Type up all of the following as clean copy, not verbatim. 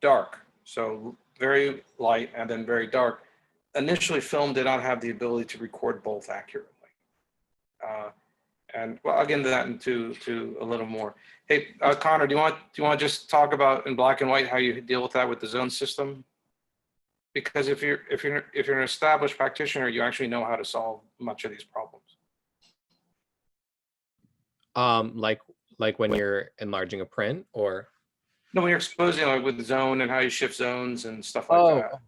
dark, so very light and then very dark. Initially, film did not have the ability to record both accurately. Uh, and well, I'll get into that into a little more. Hey, Connor, do you want to just talk about in black and white how you deal with that with the zone system? Because if you're an established practitioner, you actually know how to solve much of these problems. Like when you're enlarging a print, or No, when you're exposing like with zone and how you shift zones and stuff like that.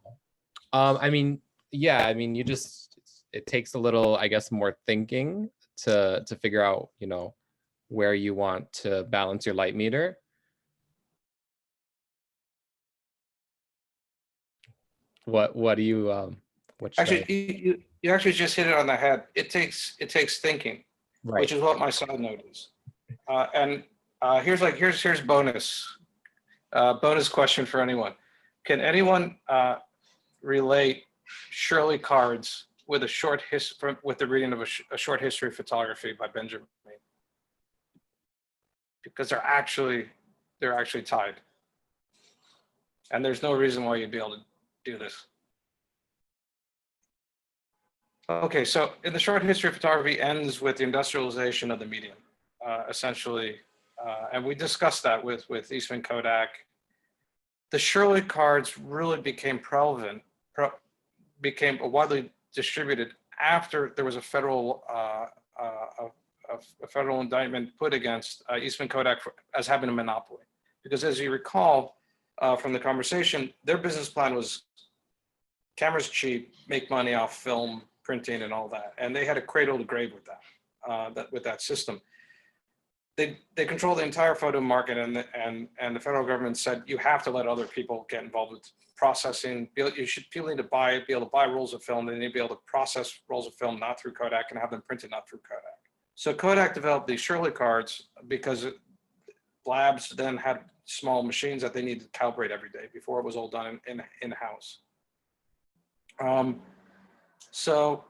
I mean, yeah, I mean, it takes a little, I guess, more thinking to figure out, where you want to balance your light meter. What do you what should Actually, you actually just hit it on the head. It takes thinking, right. which is what my side note is. And here's bonus question for anyone. Can anyone relate Shirley Cards with with the reading of a short history of photography by Benjamin? Because they're actually tied, and there's no reason why you'd be able to do this. Okay, so in the short history of photography ends with the industrialization of the medium, essentially, and we discussed that with Eastman Kodak. The Shirley cards really became prevalent, became widely distributed after there was a federal indictment put against Eastman Kodak as having a monopoly. Because as you recall from the conversation, their business plan was cameras cheap, make money off film, printing, and all that, and they had a cradle to grave with that, with that system. They control the entire photo market, and the federal government said you have to let other people get involved with processing. People need to be able to buy rolls of film. They need to be able to process rolls of film not through Kodak and have them printed not through Kodak. So Kodak developed these Shirley cards because labs then had small machines that they needed to calibrate every day before it was all done in-house. So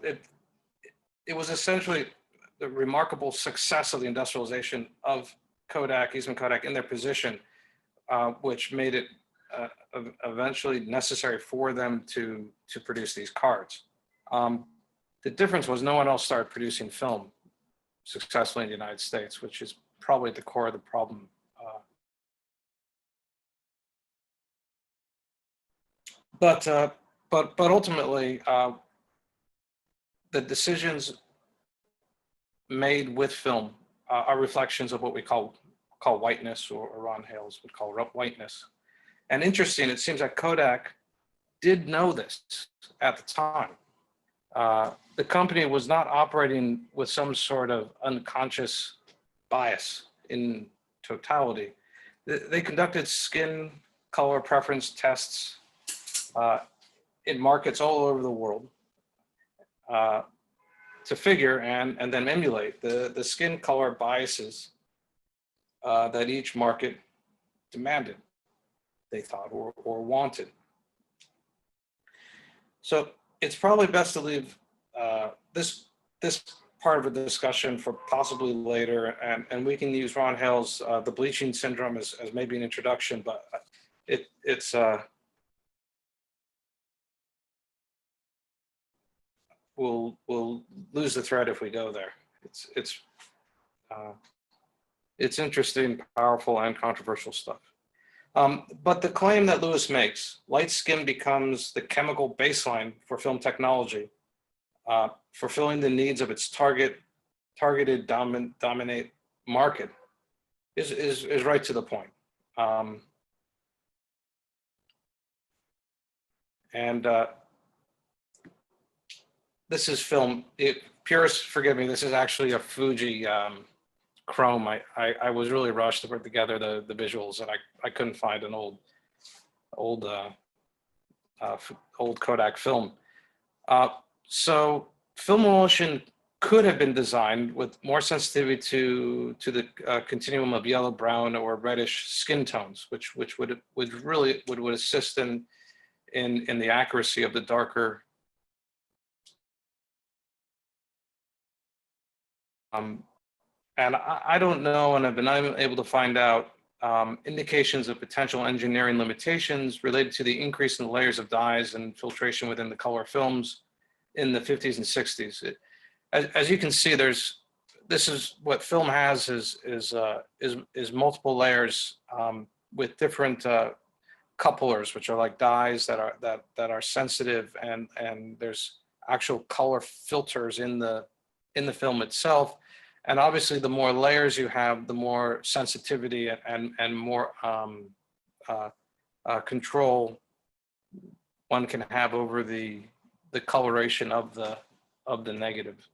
it was essentially the remarkable success of the industrialization of Kodak, Eastman Kodak, in their position, which made it eventually necessary for them to produce these cards. The difference was no one else started producing film successfully in the United States, which is probably at the core of the problem. But ultimately, the decisions made with film are reflections of what we call whiteness, or Ron Hales would call whiteness. And interesting, it seems that Kodak did know this at the time. The company was not operating with some sort of unconscious bias in totality. They conducted skin color preference tests in markets all over the world to figure and then emulate the skin color biases that each market demanded, they thought, or wanted. So it's probably best to leave this part of the discussion for possibly later, and we can use Ron Hale's the bleaching syndrome as maybe an introduction, but it's we'll lose the thread if we go there. It's interesting, powerful, and controversial stuff. But the claim that Lewis makes, light skin becomes the chemical baseline for film technology, fulfilling the needs of its targeted dominate market, is right to the point. This is film. Purists, forgive me, this is actually a Fuji Chrome. I was really rushed to put together the visuals, and I couldn't find an old Kodak film. So film emulsion could have been designed with more sensitivity to the continuum of yellow, brown, or reddish skin tones, which would really assist in the accuracy of the darker And I don't know, and I've been unable to find out indications of potential engineering limitations related to the increase in the layers of dyes and filtration within the color films in the 50s and 60s. As you can see, this is what film has is multiple layers with different couplers, which are like dyes that are sensitive, and there's actual color filters in the film itself. And obviously, the more layers you have, the more sensitivity and more control one can have over the coloration of the negative.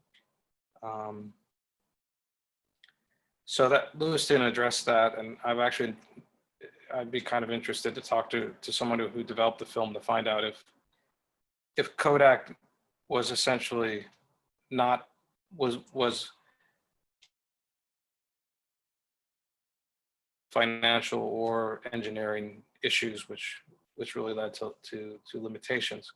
So that Lewis didn't address that, and I'd be kind of interested to talk to someone who developed the film to find out if Kodak was essentially not was financial or engineering issues which really led to limitations.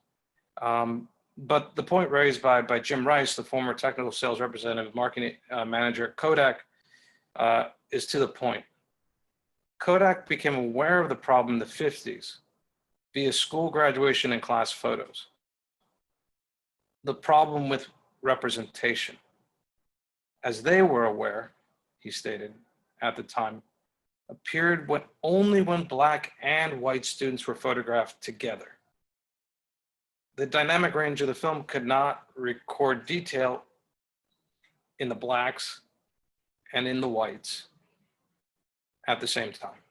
But the point raised by Jim Rice, the former technical sales representative, marketing manager at Kodak, is to the point. Kodak became aware of the problem in the 50s via school graduation and class photos. The problem with representation. As they were aware, he stated at the time, appeared only when black and white students were photographed together. The dynamic range of the film could not record detail in the blacks and in the whites at the same time.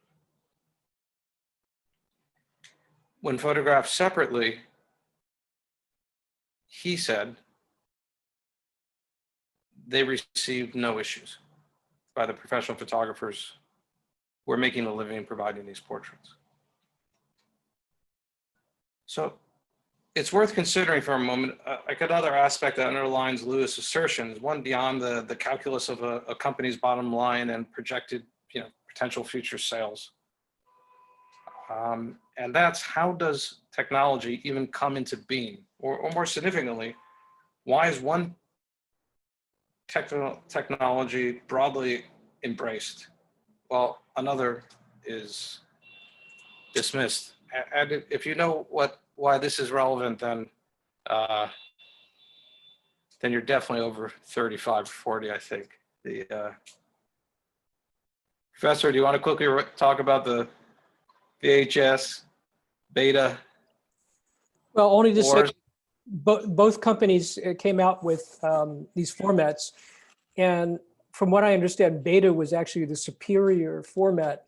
When photographed separately, he said, they received no issues by the professional photographers who are making a living providing these portraits. So it's worth considering for a moment, like another aspect that underlines Lewis' assertions, one beyond the calculus of a company's bottom line and projected, potential future sales. And that's, how does technology even come into being? Or more significantly, why is one technology broadly embraced while another is dismissed? And if you know why this is relevant, then you're definitely over 35, 40, I think. Professor, do you want to quickly talk about the VHS, Beta? Well, only to say wars? both companies came out with these formats. And from what I understand, Beta was actually the superior format.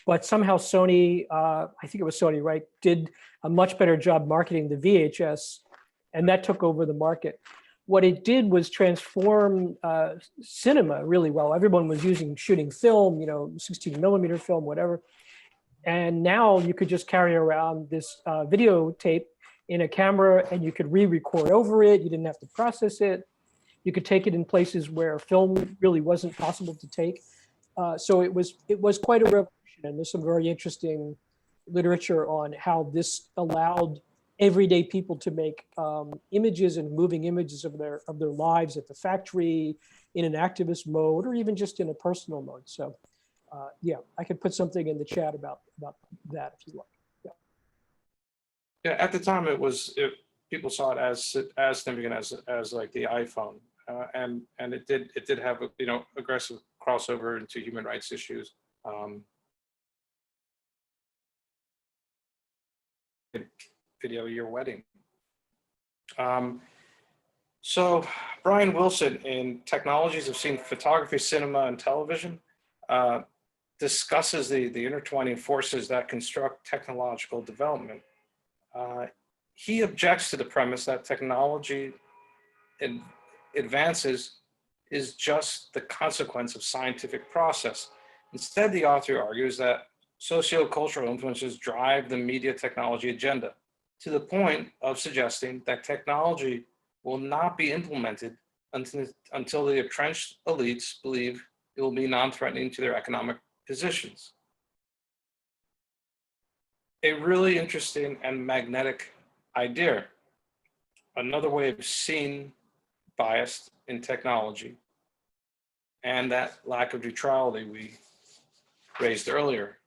But somehow Sony, I think it was Sony, right, did a much better job marketing the VHS, and that took over the market. What it did was transform cinema really well. Everyone was shooting film, 16 millimeter film, whatever. And now you could just carry around this videotape in a camera, and you could re-record over it. You didn't have to process it. You could take it in places where film really wasn't possible to take. So it was quite a revolution, and there's some very interesting literature on how this allowed everyday people to make images and moving images of their lives at the factory, in an activist mode, or even just in a personal mode. So yeah, I could put something in the chat about that if you like. Yeah, at the time people saw it as significant as like the iPhone, and it did have aggressive crossover into human rights issues. Video your wedding. So Brian Wilson in Technologies of Seen Photography, Cinema, and Television discusses the intertwining forces that construct technological development. He objects to the premise that technology advances is just the consequence of scientific process. Instead, the author argues that socio-cultural influences drive the media technology agenda, to the point of suggesting that technology will not be implemented until the entrenched elites believe it will be non-threatening to their economic positions. A really interesting and magnetic idea. Another way of seeing bias in technology and that lack of neutrality we raised earlier.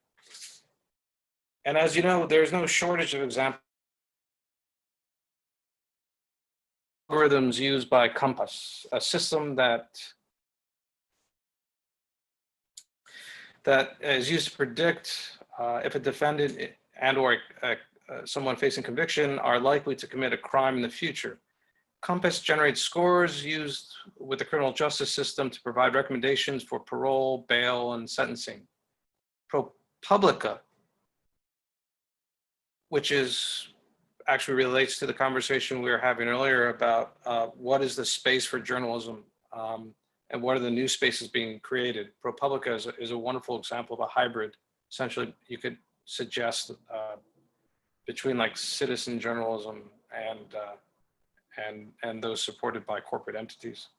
And as you know, there's no shortage of examples. Algorithms used by Compass, a system that is used to predict if a defendant and or someone facing conviction are likely to commit a crime in the future. Compass generates scores used with the criminal justice system to provide recommendations for parole, bail, and sentencing. ProPublica, which is actually relates to the conversation we were having earlier about what is the space for journalism and what are the new spaces being created. ProPublica is a wonderful example of a hybrid. Essentially, you could suggest between like citizen journalism and those supported by corporate entities.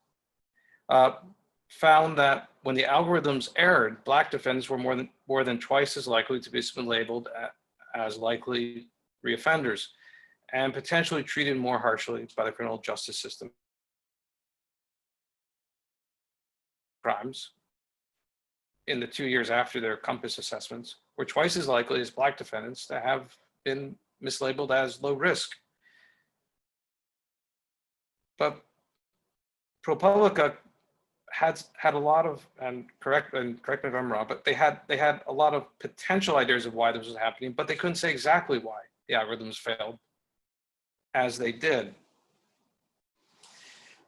Found that when the algorithms erred, Black defendants were more than twice as likely to be labeled as likely reoffenders and potentially treated more harshly by the criminal justice system. Crimes in the 2 years after their Compass assessments were twice as likely as Black defendants to have been mislabeled as low risk. But ProPublica had a lot of, and correct me if I'm wrong, but they had a lot of potential ideas of why this was happening, but they couldn't say exactly why the algorithms failed as they did.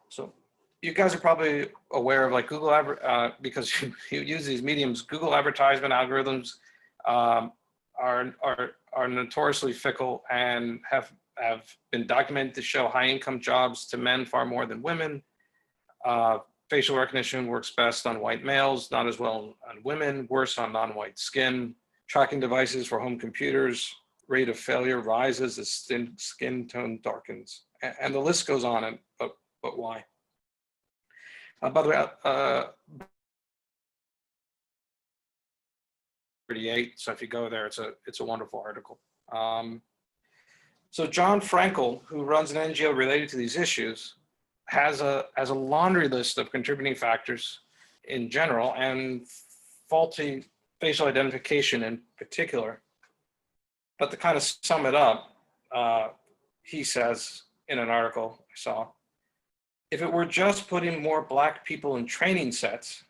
So you guys are probably aware of like Google, because you use these mediums. Google advertisement algorithms are notoriously fickle and have been documented to show high income jobs to men far more than women. Facial recognition works best on white males, not as well on women, worse on non-white skin. Tracking devices for home computers, rate of failure rises as skin tone darkens. And the list goes on, but why? By the way, 38, so if you go there, it's a wonderful article. So John Frankel, who runs an NGO related to these issues, has a laundry list of contributing factors in general and faulty facial identification in particular. But to kind of sum it up, he says in an article I saw, if it were just putting more Black people in training sets,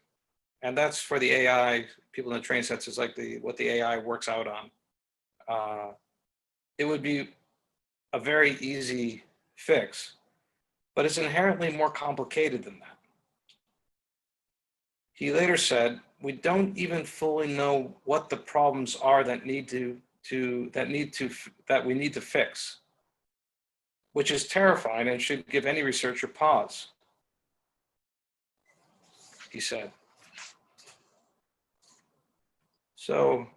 and that's for the AI, people in the training sets is like what the AI works out on, it would be a very easy fix, but it's inherently more complicated than that. He later said, we don't even fully know what the problems are that we need to fix, which is terrifying and should give any researcher pause, he said. So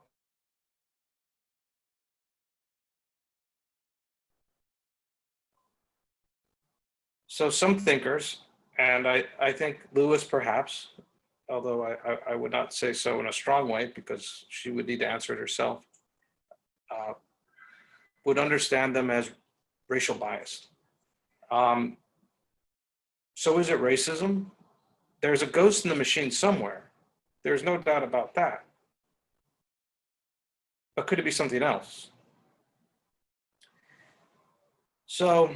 some thinkers, and I think Lewis perhaps, although I would not say so in a strong way because she would need to answer it herself, would understand them as racial bias. So is it racism? There's a ghost in the machine somewhere. There's no doubt about that. But could it be something else? So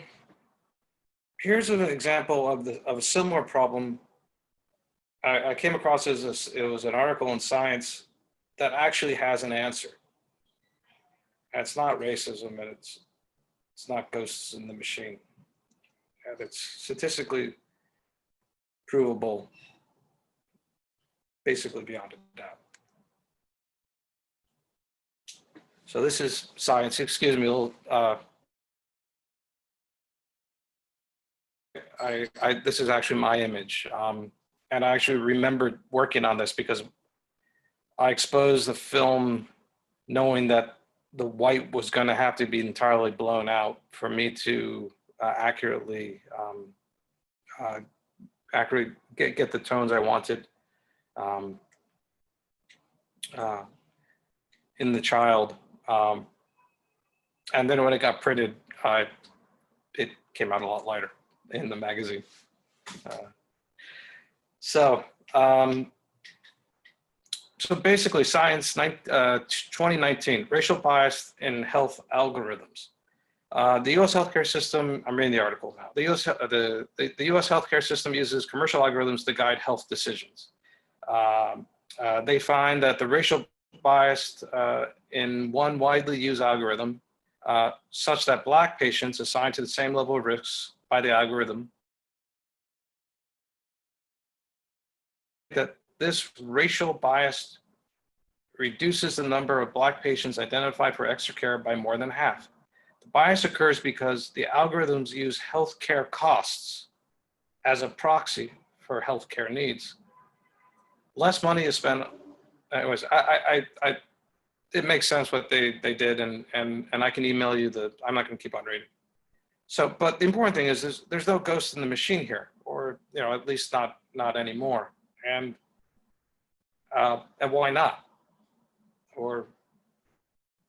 here's an example of a similar problem. I came across it was an article in Science that actually has an answer. And it's not racism, and it's not ghosts in the machine. And it's statistically provable, basically beyond a doubt. So this is Science. Excuse me, a little. This is actually my image, and I actually remembered working on this because I exposed the film knowing that the white was going to have to be entirely blown out for me to accurately get the tones I wanted in the child. And then when it got printed, it came out a lot lighter in the magazine. So So basically, Science 2019, racial bias in health algorithms. The U.S. healthcare system, I'm reading the article now. The U.S. healthcare system uses commercial algorithms to guide health decisions. They find that the racial bias in one widely used algorithm, such that Black patients assigned to the same level of risks by the algorithm, that this racial bias reduces the number of Black patients identified for extra care by more than half. The bias occurs because the algorithms use healthcare costs as a proxy for healthcare needs. Less money is spent. Anyways, it makes sense what they did, and I can email you I'm not going to keep on reading. So, but the important thing is there's no ghost in the machine here, or at least not anymore. And why not? Or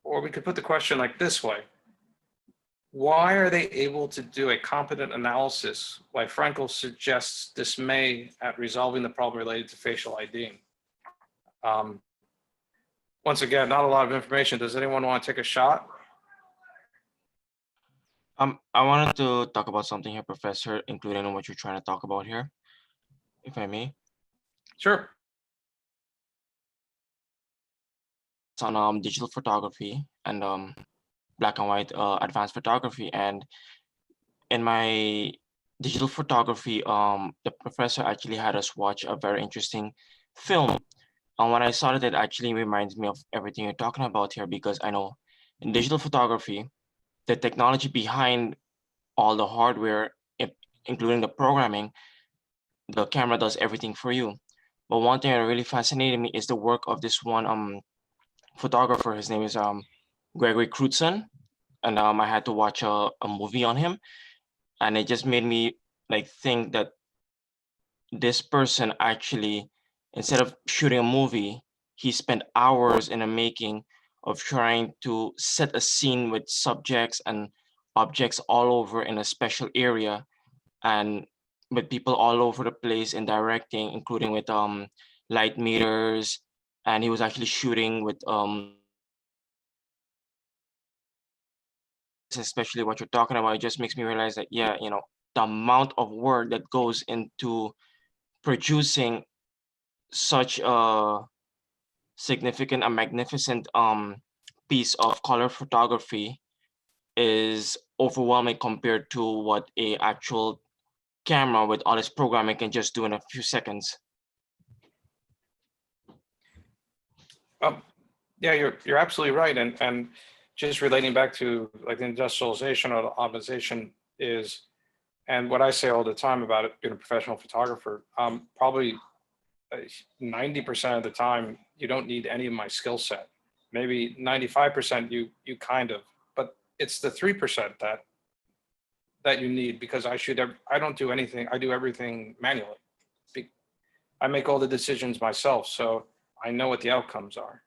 we could put the question like this way: why are they able to do a competent analysis while Frankel suggests dismay at resolving the problem related to facial IDing? Once again, not a lot of information. Does anyone want to take a shot? I wanted to talk about something here, Professor, including what you're trying to talk about here, if I may. Sure. It's on digital photography and black and white advanced photography. And in my digital photography, the professor actually had us watch a very interesting film. And when I saw it, it actually reminds me of everything you're talking about here, because I know in digital photography, the technology behind all the hardware, including the programming, the camera does everything for you. But one thing that really fascinated me is the work of this one photographer. His name is Gregory Crutzen, and I had to watch a movie on him, and it just made me like think that this person actually, instead of shooting a movie, he spent hours in the making of trying to set a scene with subjects and objects all over in a special area, and with people all over the place in directing, including with light meters. And he was actually shooting with especially what you're talking about. It just makes me realize that, yeah, the amount of work that goes into producing such a significant and magnificent piece of color photography is overwhelming compared to what a actual camera with all its programming can just do in a few seconds. Yeah, you're absolutely right. And just relating back to like the industrialization or the optimization is, and what I say all the time about it being a professional photographer, probably 90% of the time, you don't need any of my skill set. Maybe 95% you kind of, but it's the 3% that you need, because I don't do anything. I do everything manually. I make all the decisions myself, so I know what the outcomes are.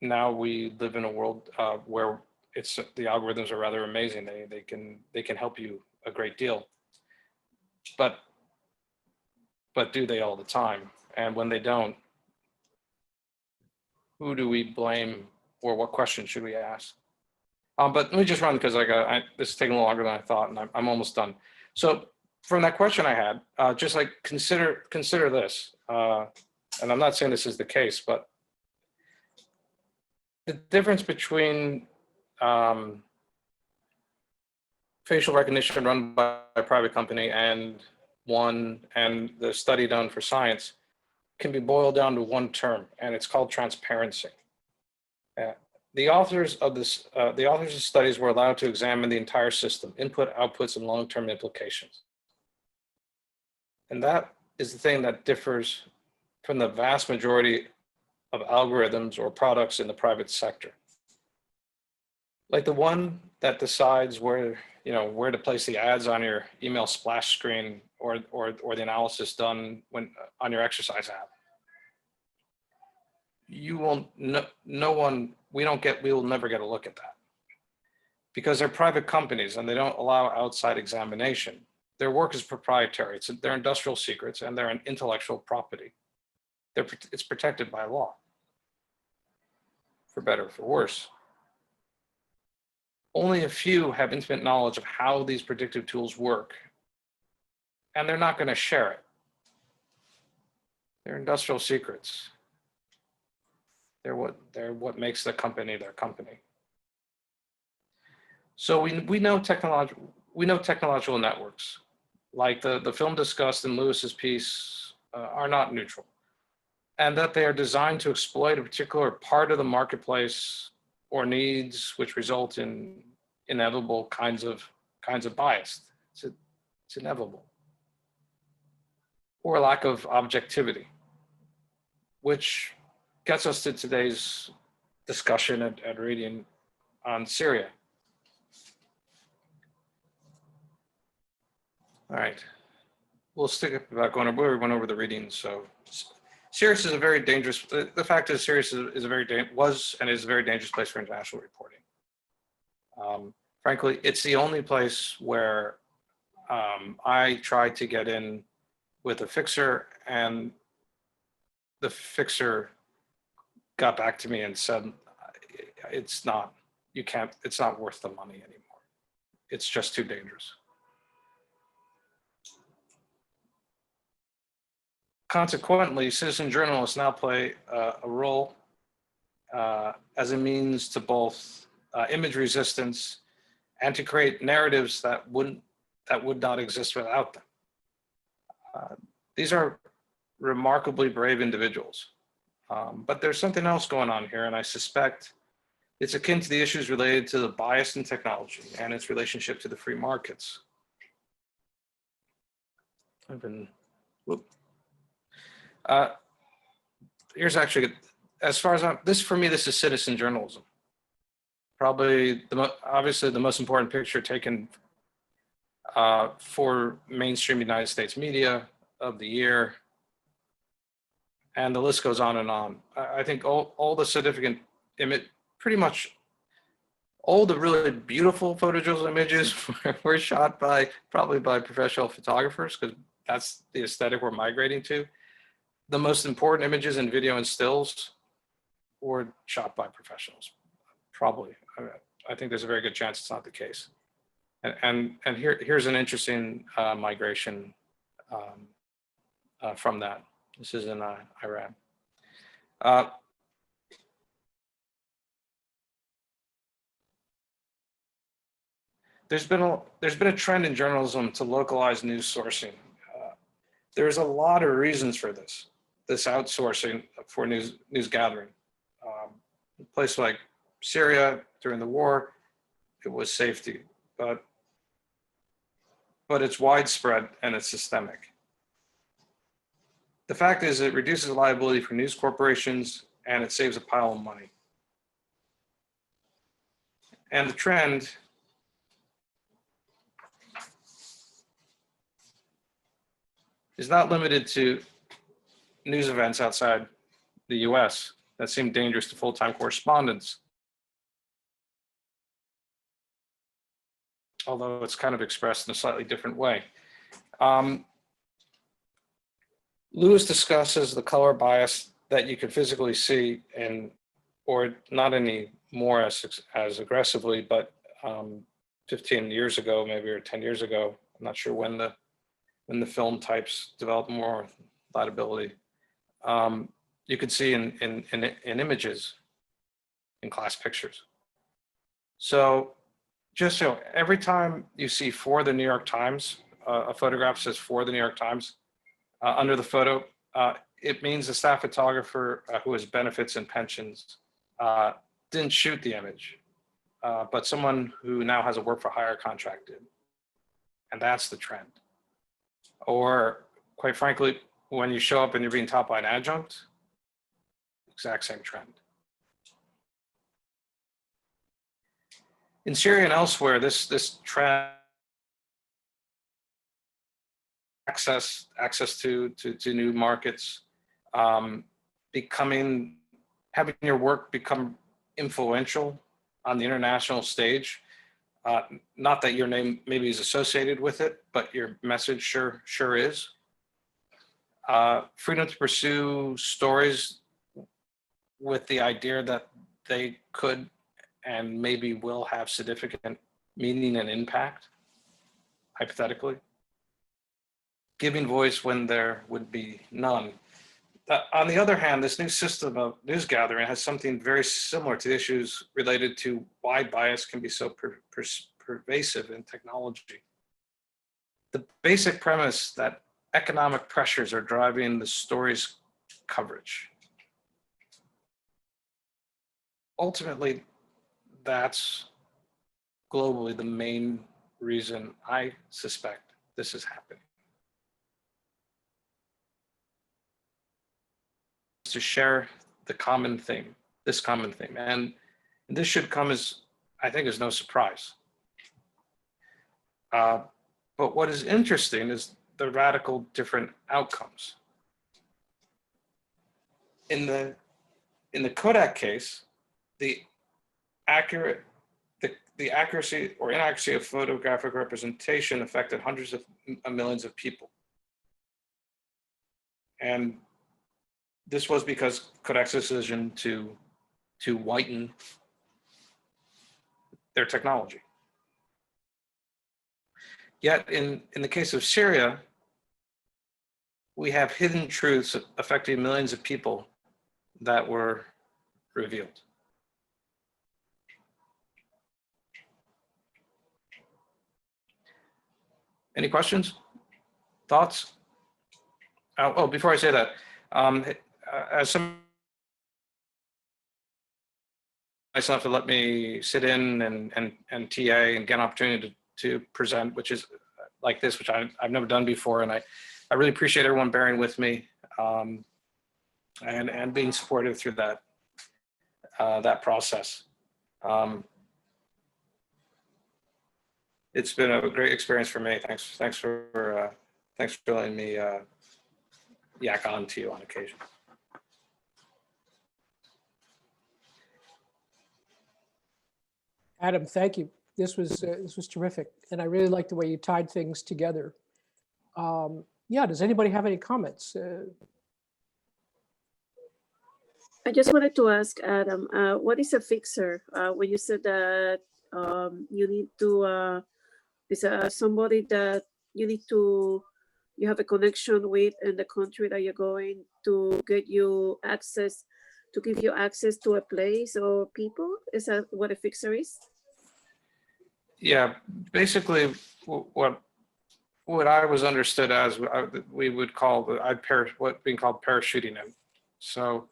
Now we live in a world where the algorithms are rather amazing. They can help you a great deal, but do they all the time? And when they don't, who do we blame, or what questions should we ask? But let me just run, because this is taking a little longer than I thought, and I'm almost done. So from that question I had, just like consider this, and I'm not saying this is the case, but the difference between facial recognition run by a private company and the study done for science can be boiled down to one term, and it's called transparency. The authors of the studies were allowed to examine the entire system, input, outputs, and long-term implications. And that is the thing that differs from the vast majority of algorithms or products in the private sector. Like the one that decides where to place the ads on your email splash screen, or the analysis done on your exercise app. We will never get a look at that, because they're private companies and they don't allow outside examination. their work is proprietary. They're industrial secrets and they're an intellectual property. It's protected by law, for better or for worse. Only a few have intimate knowledge of how these predictive tools work, and they're not going to share it. They're industrial secrets. They're what makes the company their company. So we know technological networks, like the film discussed in Lewis's piece, are not neutral, and that they are designed to exploit a particular part of the marketplace or needs, which result in inevitable kinds of bias. It's inevitable. Or lack of objectivity, which gets us to today's discussion at Radian on Syria. All right, we'll stick it back on. We went over the readings. So Syria is a very dangerous. The fact is, Syria is a very dangerous place for international reporting. Frankly, it's the only place where I tried to get in with a fixer, and the fixer got back to me and said, it's not worth the money anymore. It's just too dangerous. Consequently, citizen journalists now play a role as a means to both image resistance and to create narratives that would not exist without them. These are remarkably brave individuals, but there's something else going on here, and I suspect it's akin to the issues related to the bias in technology and its relationship to the free markets. Here's actually, as far as this is citizen journalism. Probably obviously the most important picture taken for mainstream United States media of the year, and the list goes on and on. I think all the significant pretty much all the really beautiful photojournalism images were shot probably by professional photographers, because that's the aesthetic we're migrating to. The most important images in video and stills were shot by professionals, probably. I think there's a very good chance it's not the case. And here's an interesting migration from that. This is in Iran. There's been a trend in journalism to localize news sourcing. There's a lot of reasons for this outsourcing for news gathering. A place like Syria during the war, it was safety, but it's widespread and it's systemic. The fact is, it reduces liability for news corporations and it saves a pile of money. And the trend is not limited to news events outside the US that seem dangerous to full-time correspondents, although it's kind of expressed in a slightly different way. Lewis discusses the color bias that you can physically see, or not anymore as aggressively, but 15 years ago, maybe, or 10 years ago, I'm not sure when the film types developed more lightability. You could see in images, in class pictures. So just so every time you see for the New York Times, a photograph says for the New York Times, under the photo, it means the staff photographer who has benefits and pensions didn't shoot the image, but someone who now has a work for hire contract did. And that's the trend. Or quite frankly, when you show up and you're being taught by an adjunct, exact same trend. In Syria and elsewhere, this trend, access to new markets, having your work become influential on the international stage, Not that your name maybe is associated with it, but your message sure is. Freedom to pursue stories with the idea that they could and maybe will have significant meaning and impact, hypothetically. Giving voice when there would be none. On the other hand, this new system of news gathering has something very similar to the issues related to why bias can be so pervasive in technology. The basic premise that economic pressures are driving the story's coverage. Ultimately, that's globally the main reason I suspect this is happening. To share the common theme, this common theme. And this should come as, I think, as no surprise. But what is interesting is the radical different outcomes. In the Kodak case, the accuracy or inaccuracy of photographic representation affected hundreds of millions of people. And this was because Kodak's decision to whiten their technology. Yet in the case of Syria, we have hidden truths affecting millions of people that were revealed. Any questions, thoughts? Oh, before I say that, as some nice enough to let me sit in and TA and get an opportunity to present, which is like this, which I've never done before, and I really appreciate everyone bearing with me and being supportive through that process. It's been a great experience for me. Thanks for letting me yak on to you on occasion. Adam, thank you. This was terrific, and I really like the way you tied things together. Yeah, does anybody have any comments? I just wanted to ask Adam, what is a fixer? When you said that you need to, is somebody that you have a connection with in the country that you're going to get you access, to give you access to a place or people? Is that what a fixer is? Yeah, basically what I was understood as, we would call what being called parachuting in. So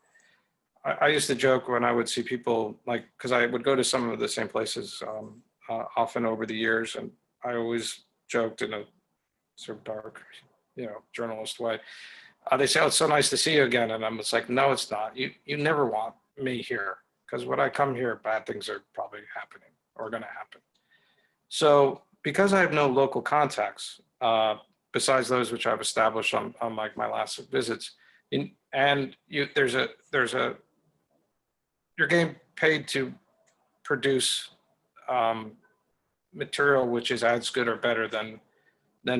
I used to joke when I would see people, like, because I would go to some of the same places often over the years, and I always joked in a sort of dark, journalist way. They say, "Oh, it's so nice to see you again," and I'm just like, "No, it's not. You never want me here, because when I come here, bad things are probably happening or going to happen." So because I have no local contacts, besides those which I've established on like my last visits, you're getting paid to produce material which is as good or better than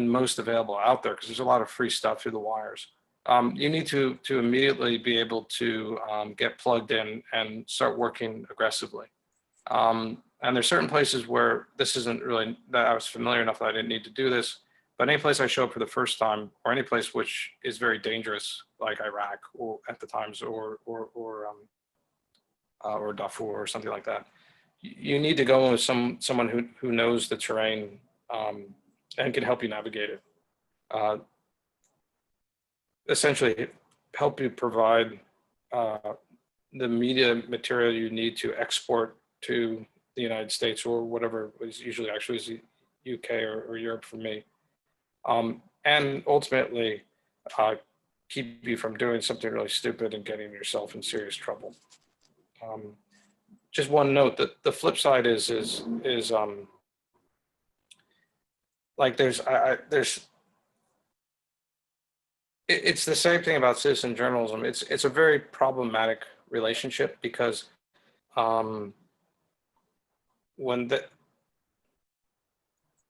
most available out there, because there's a lot of free stuff through the wires. You need to immediately be able to get plugged in and start working aggressively. And there's certain places where this isn't really, that I was familiar enough that I didn't need to do this, but any place I show up for the first time, or any place which is very dangerous, like Iraq or at the times, or Darfur or something like that, you need to go with someone who knows the terrain and can help you navigate it. Essentially, help you provide the media material you need to export to the United States, or whatever is usually actually is the UK or Europe for me. And ultimately keep you from doing something really stupid and getting yourself in serious trouble. Just one note, that the flip side is like it's the same thing about citizen journalism. It's a very problematic relationship, because when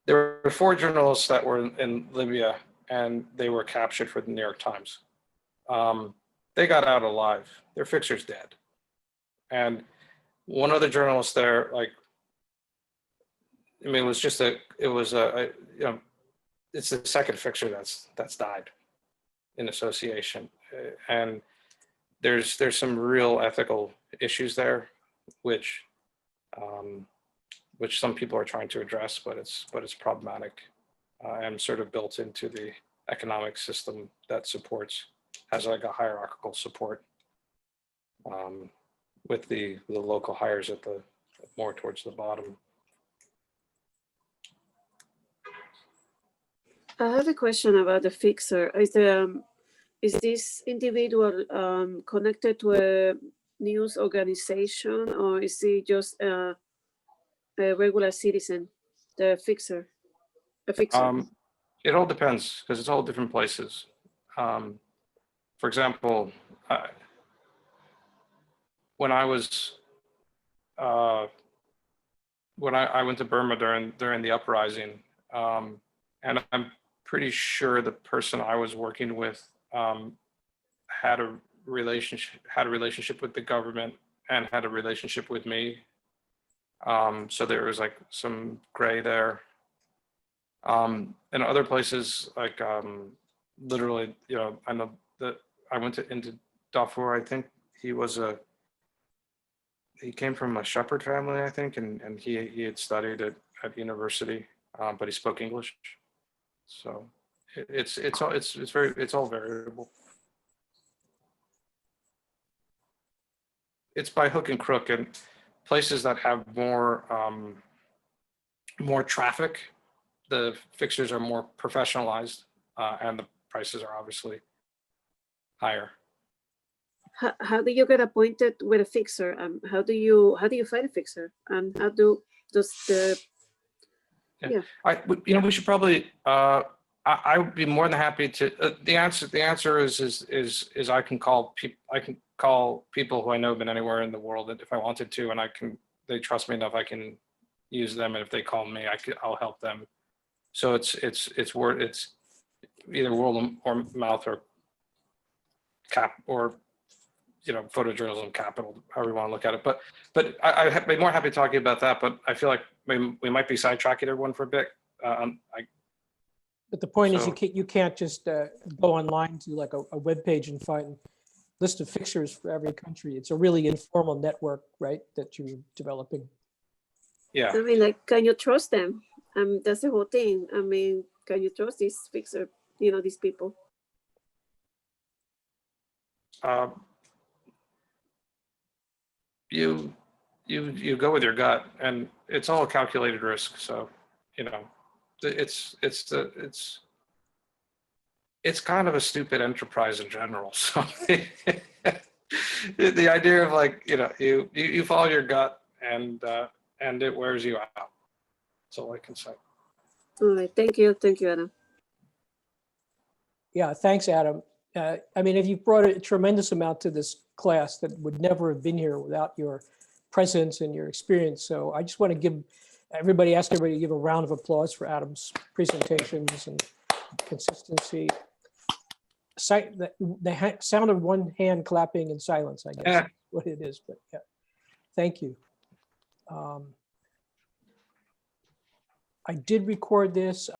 There were 4 journalists that were in Libya, and they were captured for the New York Times. They got out alive. Their fixer's dead. And one other journalist there, like, I mean, it was you know, it's the second fixer that's died in association. And there's some real ethical issues there, which some people are trying to address, but it's problematic and sort of built into the economic system that has like a hierarchical support with the local hires at the more towards the bottom. I have a question about the fixer. Is this individual connected to a news organization, or is he just a regular citizen, the fixer? A fixer. It all depends because it's all different places. For example, when I was when I went to Burma during the uprising, and I'm pretty sure the person I was working with had a relationship with the government and had a relationship with me. So there was like some gray there. In other places, like literally, you know, I know that I went into Darfur. I think he came from a shepherd family, I think, and he had studied at university, but he spoke English. So it's all variable. It's by hook and crook, and places that have more traffic, the fixtures are more professionalized, and the prices are obviously higher. How do you get appointed with a fixer? How do you find a fixer? And how does the We should probably. I would be more than happy to. The answer is I can call people who I know have been anywhere in the world if I wanted to, and they trust me enough I can use them, and if they call me, I'll help them. So it's either word of mouth or photojournalism capital, however you want to look at it. But I'd be more happy talking about that. But I feel like we might be sidetracking everyone for a bit. But the point is, So- you can't just go online to like a web page and find list of fixers for every country. It's a really informal network, right, that you're developing. Yeah. I mean, like, can you trust them? That's the whole thing. I mean, can you trust these fixer? These people. You go with your gut, and it's all a calculated risk. So, it's kind of a stupid enterprise in general. So the idea of like, you follow your gut and it wears you out. That's all I can say. All right. Thank you, Adam. Yeah, thanks, Adam. I mean, if you've brought a tremendous amount to this class that would never have been here without your presence and your experience. So I just want to ask everybody to give a round of applause for Adam's presentations and consistency. The sound of one hand clapping in silence, I guess, is what it is. But yeah, thank you. I did record this.